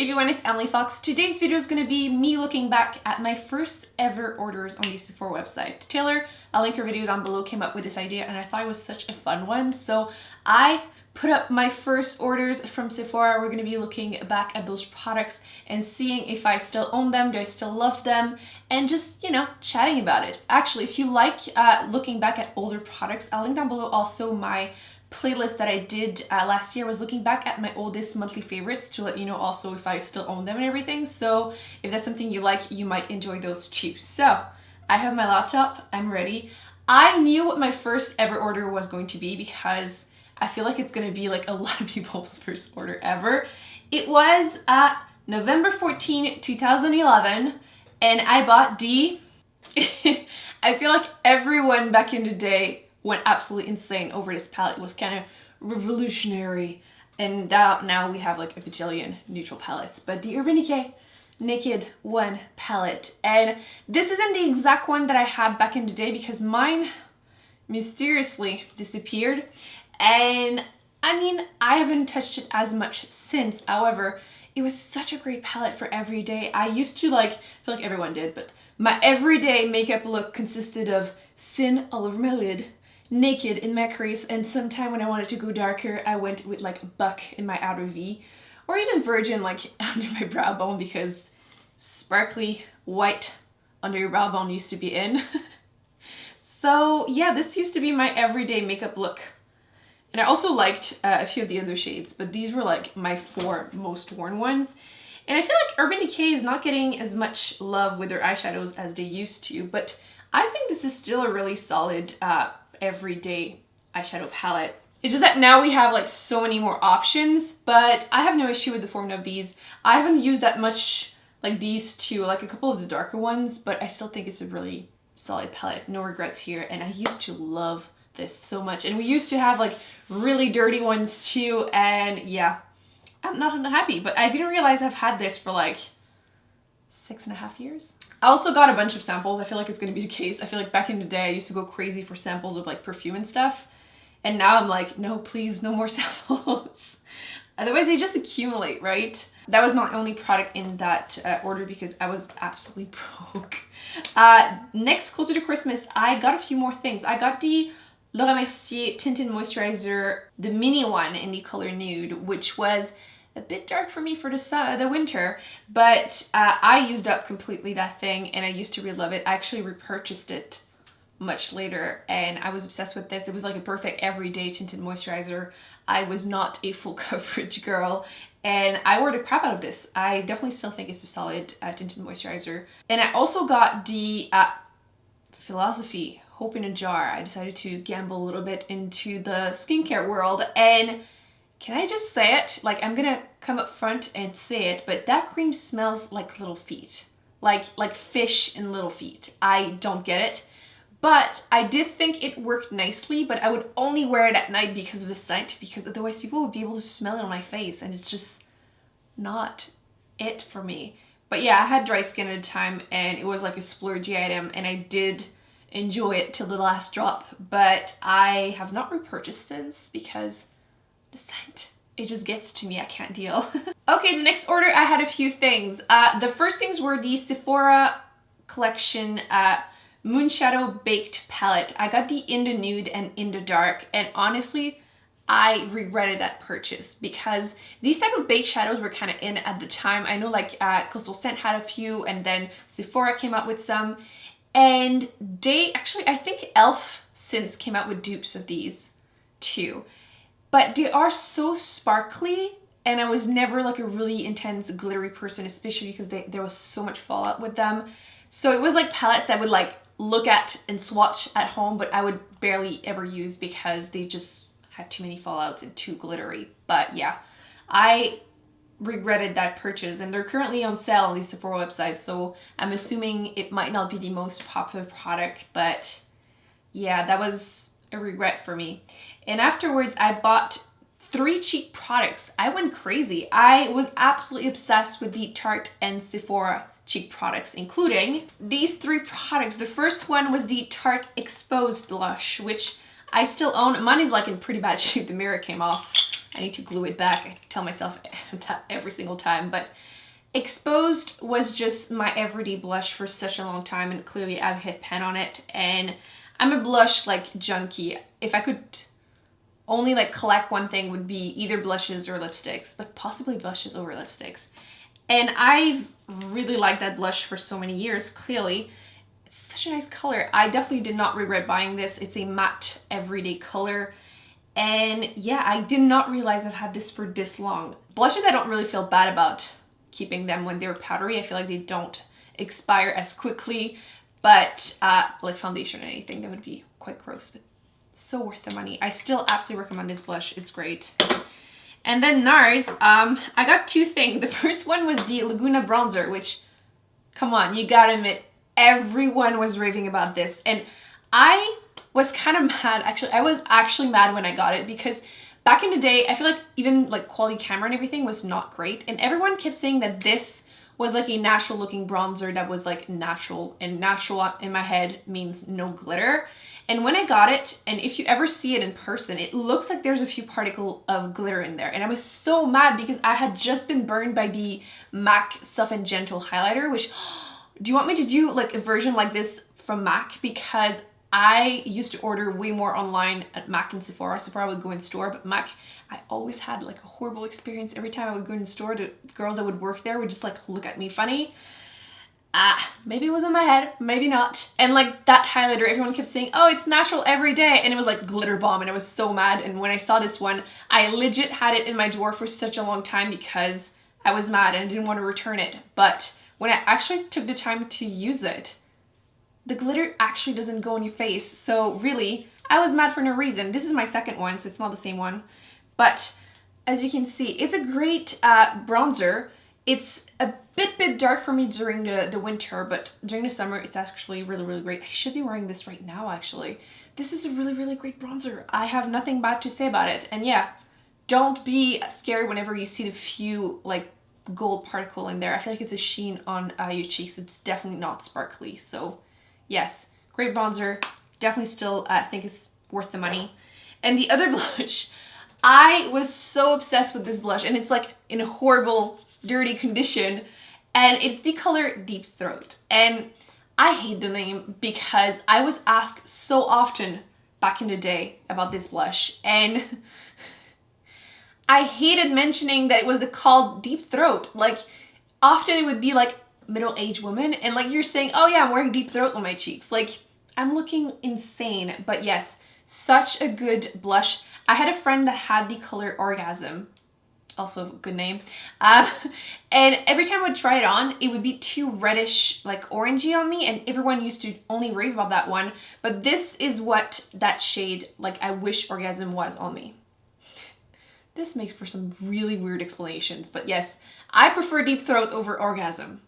Everyone, it's Emily Fox. Today's video is going to be me looking back at my first ever orders on the Sephora website. Taylor, I'll link her video down below, came up with this idea and I thought it was such a fun one. So I put up my first orders from Sephora. We're going to be looking back at those products and seeing if I still own them, do I still love them, and just, you know, chatting about it. Actually, if you like looking back at older products, I'll link down below also my playlist that I did last year. Was looking back at my oldest monthly favorites to let you know also if I still own them and everything. So if that's something you like, you might enjoy those too. So I have my laptop, I'm ready. I knew what my first ever order was going to be because I feel like it's going to be like a lot of people's first order ever. It was November 14, 2011, and I bought the I feel like everyone back in the day went absolutely insane over this palette. It was kind of revolutionary, and now we have like a bajillion neutral palettes. But the Urban Decay Naked One palette, and this isn't the exact one that I had back in the day because mine mysteriously disappeared, and I mean, I haven't touched it as much since. However, it was such a great palette for every day. I used to like, I feel like everyone did, but my everyday makeup look consisted of Sin all over my lid, Naked in my crease, and sometime when I wanted to go darker, I went with like Buck in my outer V, or even Virgin like under my brow bone because sparkly white under your brow bone used to be in. So yeah, this used to be my everyday makeup look. And I also liked a few of the other shades, but these were like my 4 most worn ones. And I feel like Urban Decay is not getting as much love with their eyeshadows as they used to, but I think this is still a really solid everyday eyeshadow palette. It's just that now we have like so many more options, but I have no issue with the formula of these. I haven't used that much like these two, like a couple of the darker ones, but I still think it's a really solid palette. No regrets here, and I used to love this so much. And we used to have like really dirty ones too, and yeah, I'm not unhappy, but I didn't realize I've had this for like 6.5 years. I also got a bunch of samples. I feel like it's going to be the case. I feel like back in the day I used to go crazy for samples of like perfume and stuff, and now I'm like, no, please, no more samples. Otherwise they just accumulate, right? That was my only product in that order because I was absolutely broke. Next, closer to Christmas, I got a few more things. I got the Mercier Tinted Moisturizer, the mini one in the color Nude, which was a bit dark for me for the winter, but I used up completely that thing and I used to really love it. I actually repurchased it much later and I was obsessed with this. It was like a perfect everyday tinted moisturizer. I was not a full coverage girl and I wore the crap out of this. I definitely still think it's a solid tinted moisturizer. And I also got the Philosophy Hope in a Jar. I decided to gamble a little bit into the skincare world, and can I just say it? Like, I'm gonna come up front and say it, but that cream smells like little feet. Like fish and little feet. I don't get it. But I did think it worked nicely, but I would only wear it at night because of the scent, because otherwise people would be able to smell it on my face, and it's just not it for me. But yeah, I had dry skin at the time, and it was like a splurgy item, and I did enjoy it till the last drop, but I have not repurchased since because the scent, it just gets to me. I can't deal. Okay, the next order, I had a few things. The first things were the Sephora collection Moonshadow Baked Palette. I got the In the Nude and In the Dark, and honestly, I regretted that purchase because these type of baked shadows were kind of in at the time. I know like Coastal Scent had a few, and then Sephora came out with some, and they actually, I think e.l.f. since came out with dupes of these too. But they are so sparkly, and I was never like a really intense glittery person, especially because there was so much fallout with them. So it was like palettes that I would like look at and swatch at home, but I would barely ever use because they just had too many fallouts and too glittery. But yeah, I regretted that purchase, and they're currently on sale on the Sephora website, so I'm assuming it might not be the most popular product, but yeah, that was a regret for me. And afterwards I bought 3 cheek products. I went crazy. I was absolutely obsessed with the Tarte and Sephora cheek products, including these 3 products. The first one was the Tarte Exposed Blush, which I still own. Mine is like in pretty bad shape. The mirror came off. I need to glue it back. I tell myself that every single time, but Exposed was just my everyday blush for such a long time, and clearly I've hit pan on it, and I'm a blush like junkie. If I could only like collect one thing, would be either blushes or lipsticks, but possibly blushes over lipsticks. And I've really liked that blush for so many years, clearly. It's such a nice color. I definitely did not regret buying this. It's a matte everyday color. And yeah, I did not realize I've had this for this long. Blushes I don't really feel bad about keeping them when they're powdery. I feel like they don't expire as quickly, but like foundation or anything, that would be quite gross, but so worth the money. I still absolutely recommend this blush. It's great. And then Nars, I got two things. The first one was the Laguna bronzer, which, come on, you gotta admit, everyone was raving about this. And I was kind of mad, actually. I was actually mad when I got it, because back in the day, I feel like even like quality camera and everything was not great. And everyone kept saying that this was like a natural looking bronzer that was like natural, and natural in my head means no glitter. And when I got it, and if you ever see it in person, it looks like there's a few particles of glitter in there. And I was so mad because I had just been burned by the MAC Soft and Gentle highlighter, which, do you want me to do like a version like this from MAC? Because I used to order way more online at MAC and Sephora. Sephora would go in store, but MAC, I always had like a horrible experience. Every time I would go in the store, the girls that would work there would just like look at me funny. Maybe it was in my head, maybe not. And like that highlighter, everyone kept saying, oh, it's natural every day. And it was like glitter bomb, and I was so mad. And when I saw this one, I legit had it in my drawer for such a long time because I was mad and I didn't want to return it. But when I actually took the time to use it, the glitter actually doesn't go on your face. So really, I was mad for no reason. This is my second one, so it's not the same one. But as you can see, it's a great bronzer. It's a bit dark for me during the winter, but during the summer, it's actually really great. I should be wearing this right now, actually. This is a really great bronzer. I have nothing bad to say about it. And yeah, don't be scared whenever you see the few like gold particle in there. I feel like it's a sheen on your cheeks. It's definitely not sparkly. So yes, great bronzer. Definitely still think it's worth the money. And the other blush, I was so obsessed with this blush, and it's like in a horrible, dirty condition, and it's the color Deep Throat. And I hate the name because I was asked so often back in the day about this blush, and I hated mentioning that it was called Deep Throat. Like, often it would be like middle-aged woman, and like you're saying, oh yeah, I'm wearing Deep Throat on my cheeks. Like, I'm looking insane. But yes, such a good blush. I had a friend that had the color Orgasm, also a good name, and every time I would try it on, it would be too reddish, like orangey on me, and everyone used to only rave about that one. But this is what that shade, like, I wish Orgasm was on me. This makes for some really weird explanations, but yes, I prefer Deep Throat over Orgasm.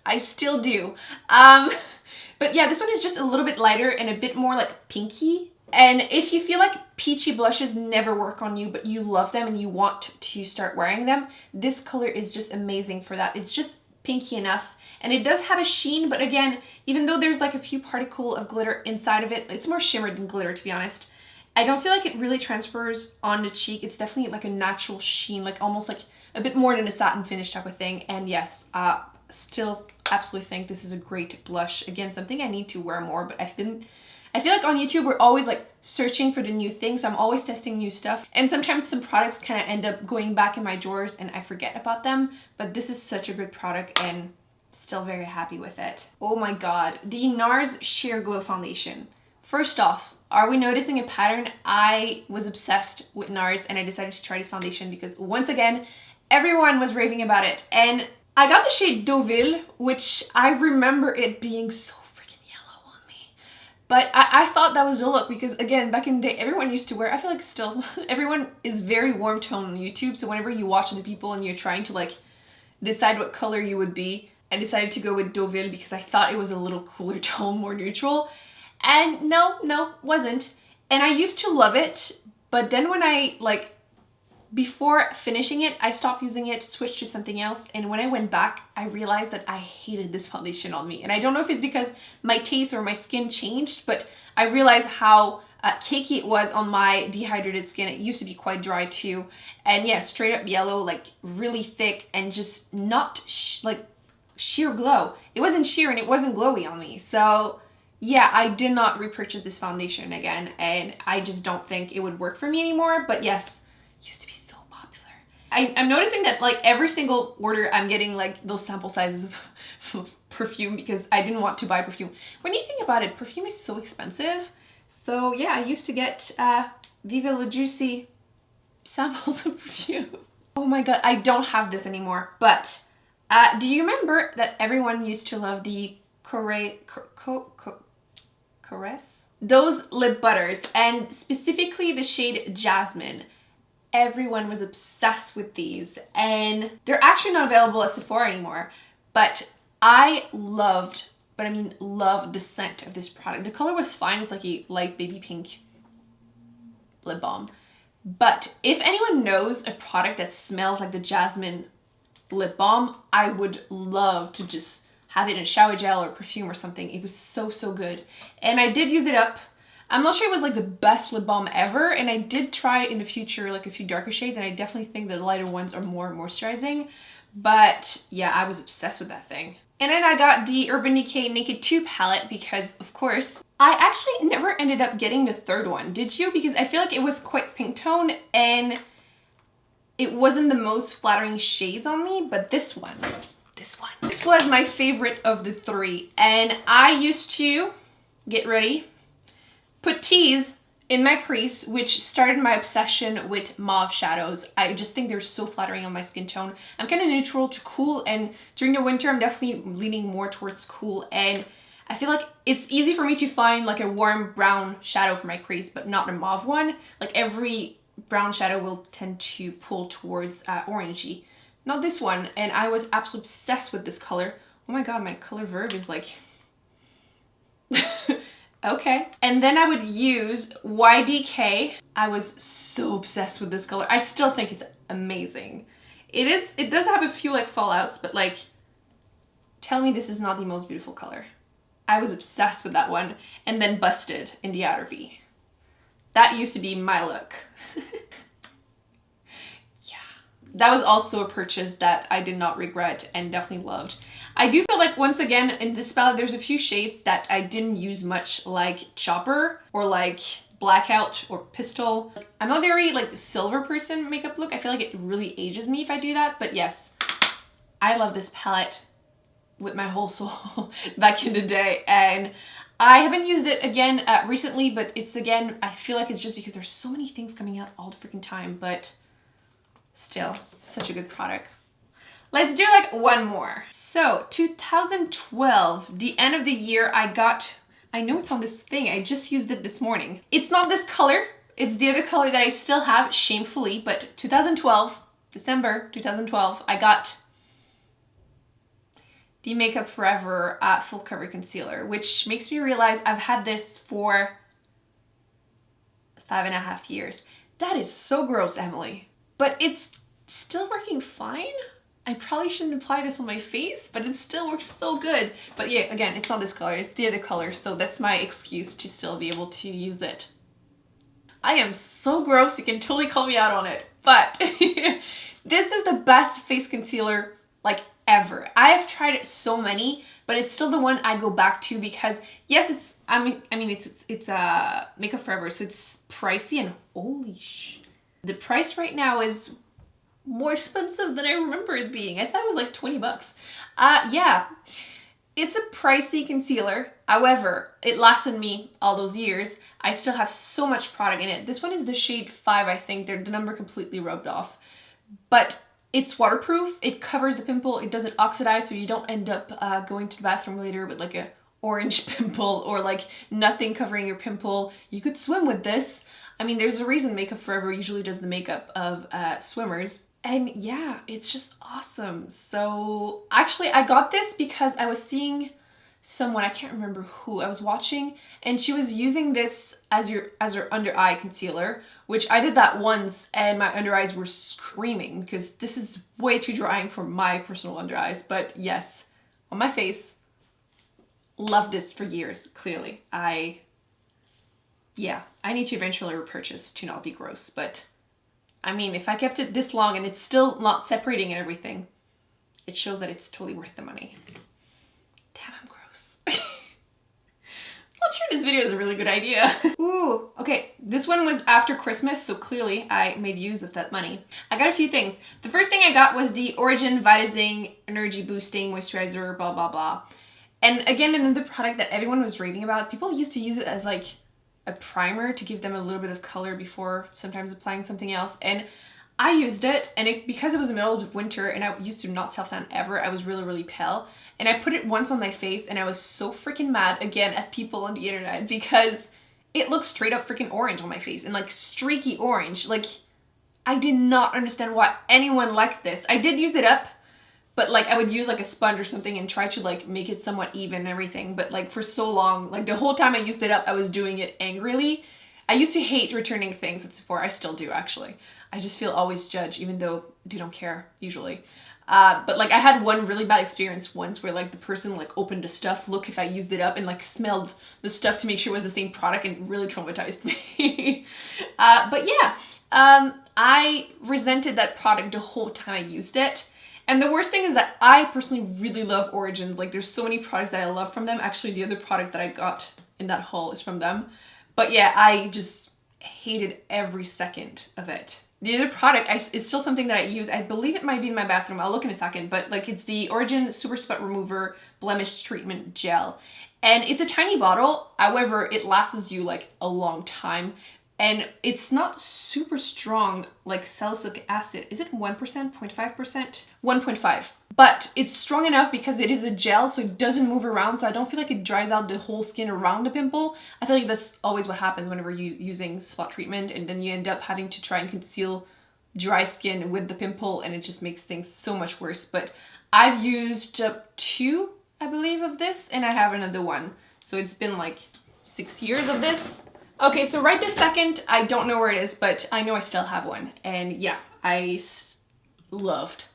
I still do. But yeah, this one is just a little bit lighter and a bit more like pinky. And if you feel like peachy blushes never work on you, but you love them and you want to start wearing them, this color is just amazing for that. It's just pinky enough. And it does have a sheen, but again, even though there's like a few particles of glitter inside of it, it's more shimmer than glitter, to be honest. I don't feel like it really transfers on the cheek. It's definitely like a natural sheen, like almost like a bit more than a satin finish type of thing. And yes, still absolutely think this is a great blush. Again, something I need to wear more, but I feel like on YouTube, we're always like searching for the new thing. So I'm always testing new stuff. And sometimes some products kind of end up going back in my drawers and I forget about them. But this is such a good product and still very happy with it. Oh my God, the Nars Sheer Glow Foundation. First off, are we noticing a pattern? I was obsessed with Nars and I decided to try this foundation because once again, everyone was raving about it. And I got the shade Deauville, which I remember it being so freaking yellow on me. But I thought that was the look because, again, back in the day, everyone used to wear, I feel like still, everyone is very warm tone on YouTube. So whenever you watch other people and you're trying to like decide what color you would be, I decided to go with Deauville because I thought it was a little cooler tone, more neutral. And no, wasn't. And I used to love it. But then when I like, before finishing it, I stopped using it, switched to something else, and when I went back, I realized that I hated this foundation on me. And I don't know if it's because my taste or my skin changed, but I realized how cakey it was on my dehydrated skin. It used to be quite dry too. And yeah, straight up yellow, like really thick and just not like sheer glow. It wasn't sheer and it wasn't glowy on me. So yeah, I did not repurchase this foundation again, and I just don't think it would work for me anymore. But yes, it used to be so popular. I'm noticing that like every single order I'm getting like those sample sizes of perfume because I didn't want to buy perfume. When you think about it, perfume is so expensive. So yeah, I used to get Viva La Juicy samples of perfume. Oh my god, I don't have this anymore. But do you remember that everyone used to love the Korres? Those lip butters, and specifically the shade Jasmine. Everyone was obsessed with these, and they're actually not available at Sephora anymore. But I loved, but I mean loved the scent of this product. The color was fine, it's like a light baby pink lip balm. But if anyone knows a product that smells like the Jasmine lip balm, I would love to just have it in shower gel or perfume or something. It was so, so good. And I did use it up. I'm not sure it was like the best lip balm ever, and I did try in the future like a few darker shades, and I definitely think the lighter ones are more moisturizing. But yeah, I was obsessed with that thing. And then I got the Urban Decay Naked 2 palette because, of course, I actually never ended up getting the third one. Did you? Because I feel like it was quite pink tone and it wasn't the most flattering shades on me, but this one was my favorite of the three. And I used to, get ready, put teas in my crease, which started my obsession with mauve shadows. I just think they're so flattering on my skin tone. I'm kind of neutral to cool, and during the winter I'm definitely leaning more towards cool, and I feel like it's easy for me to find like a warm brown shadow for my crease, but not a mauve one. Like every brown shadow will tend to pull towards orangey. Not this one, and I was absolutely obsessed with this color. Oh my god, my color verb is like... okay. And then I would use YDK. I was so obsessed with this color. I still think it's amazing. It does have a few like fallouts, but like, tell me this is not the most beautiful color. I was obsessed with that one. And then Busted in the outer V. That used to be my look. That was also a purchase that I did not regret and definitely loved. I do feel like, once again, in this palette, there's a few shades that I didn't use much, like Chopper or like Blackout or Pistol. I'm not very like silver person makeup look. I feel like it really ages me if I do that, but yes, I love this palette with my whole soul back in the day. And I haven't used it again recently, but it's again, I feel like it's just because there's so many things coming out all the freaking time, but still, such a good product. Let's do like one more. So 2012, the end of the year, I know it's on this thing, I just used it this morning. It's not this color, it's the other color that I still have, shamefully, but 2012, December 2012, I got the Makeup Forever Full Cover Concealer, which makes me realize I've had this for 5.5 years. That is so gross, Emily. But it's still working fine. I probably shouldn't apply this on my face, but it still works so good. But yeah, again, it's not this color, it's the other color, so that's my excuse to still be able to use it. I am so gross, you can totally call me out on it, but this is the best face concealer like ever. I have tried it so many, but it's still the one I go back to because yes, it's it's Makeup Forever, so it's pricey, and holy sh. The price right now is more expensive than I remember it being. I thought it was like 20 bucks. Yeah, it's a pricey concealer. However, it lasted me all those years. I still have so much product in it. This one is the shade 5, I think. The number completely rubbed off. But it's waterproof. It covers the pimple. It doesn't oxidize, so you don't end up going to the bathroom later with like a orange pimple or like nothing covering your pimple. You could swim with this. I mean, there's a reason Makeup Forever usually does the makeup of swimmers. And yeah, it's just awesome. So actually I got this because I was seeing someone, I can't remember who, I was watching, and she was using this as her under eye concealer, which I did that once and my under eyes were screaming because this is way too drying for my personal under eyes. But yes, on my face, loved this for years, clearly. I yeah, I need to eventually repurchase to not be gross, but I mean, if I kept it this long and it's still not separating and everything, it shows that it's totally worth the money. Damn, I'm gross. Not sure this video is a really good idea. Ooh, okay, this one was after Christmas, so clearly I made use of that money. I got a few things. The first thing I got was the Origin Vitazing Energy Boosting Moisturizer, blah, blah, blah. And again, another product that everyone was raving about. People used to use it as like a primer to give them a little bit of color before sometimes applying something else. And I used it, and because it was the middle of winter and I used to not self-tan ever, I was really, really pale. And I put it once on my face and I was so freaking mad again at people on the internet because it looked straight up freaking orange on my face and like streaky orange. Like, I did not understand why anyone liked this. I did use it up, but like I would use like a sponge or something and try to like make it somewhat even and everything. But like for so long, like the whole time I used it up, I was doing it angrily. I used to hate returning things at Sephora. I still do actually. I just feel always judged even though they don't care usually. But like I had one really bad experience once where like the person like opened the stuff, look if I used it up, and like smelled the stuff to make sure it was the same product, and it really traumatized me. But yeah, I resented that product the whole time I used it. And the worst thing is that I personally really love Origins. Like there's so many products that I love from them. Actually, the other product that I got in that haul is from them. But yeah, I just hated every second of it. The other product is still something that I use. I believe it might be in my bathroom. I'll look in a second. But like it's the Origin Super Spot Remover Blemish Treatment Gel. And it's a tiny bottle. However, it lasts you like a long time. And it's not super strong like salicylic acid. Is it 1%? 0.5%? 1.5. But it's strong enough because it is a gel, so it doesn't move around. So I don't feel like it dries out the whole skin around the pimple. I feel like that's always what happens whenever you're using spot treatment, and then you end up having to try and conceal dry skin with the pimple, and it just makes things so much worse. But I've used 2, I believe, of this, and I have another one. So it's been like 6 years of this. Okay, so right this second, I don't know where it is, but I know I still have one. And yeah, I loved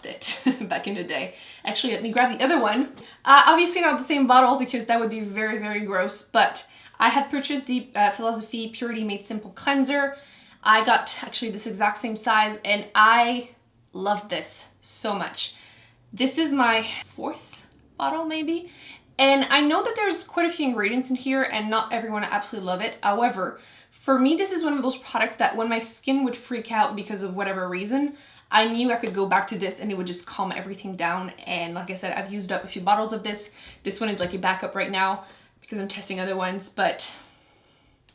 it back in the day. Actually, let me grab the other one. Obviously not the same bottle because that would be very, very gross, but I had purchased the Philosophy Purity Made Simple Cleanser. I got actually this exact same size, and I loved this so much. This is my 4th bottle maybe. And I know that there's quite a few ingredients in here and not everyone absolutely love it. However, for me, this is one of those products that when my skin would freak out because of whatever reason, I knew I could go back to this and it would just calm everything down. And like I said, I've used up a few bottles of this. This one is like a backup right now because I'm testing other ones, but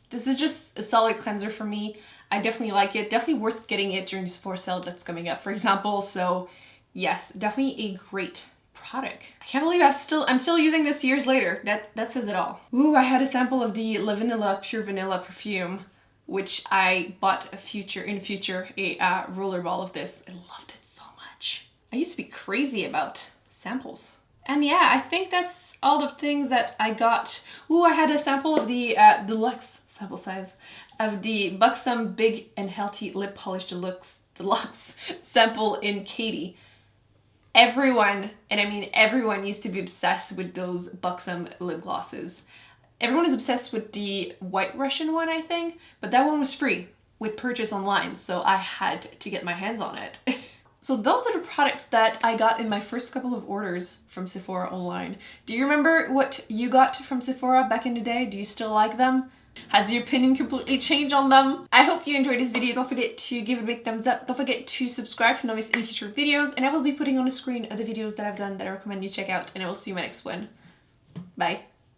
this is just a solid cleanser for me. I definitely like it. Definitely worth getting it during the Sephora sale that's coming up, for example. So yes, definitely a great product. I can't believe I'm still using this years later. That says it all. Ooh, I had a sample of the La Vanilla Pure Vanilla perfume, which I bought in future a rollerball of this. I loved it so much. I used to be crazy about samples. And yeah, I think that's all the things that I got. Ooh, I had a sample of the deluxe sample size of the Buxom Big and Healthy Lip Polish Deluxe sample in Katie. Everyone, and I mean everyone, used to be obsessed with those Buxom lip glosses. Everyone is obsessed with the White Russian one, I think, but that one was free with purchase online, so I had to get my hands on it. So those are the products that I got in my first couple of orders from Sephora online. Do you remember what you got from Sephora back in the day? Do you still like them? Has your opinion completely changed on them? I hope you enjoyed this video. Don't forget to give it a big thumbs up. Don't forget to subscribe to not miss any future videos. And I will be putting on the screen other videos that I've done that I recommend you check out. And I will see you in my next one. Bye.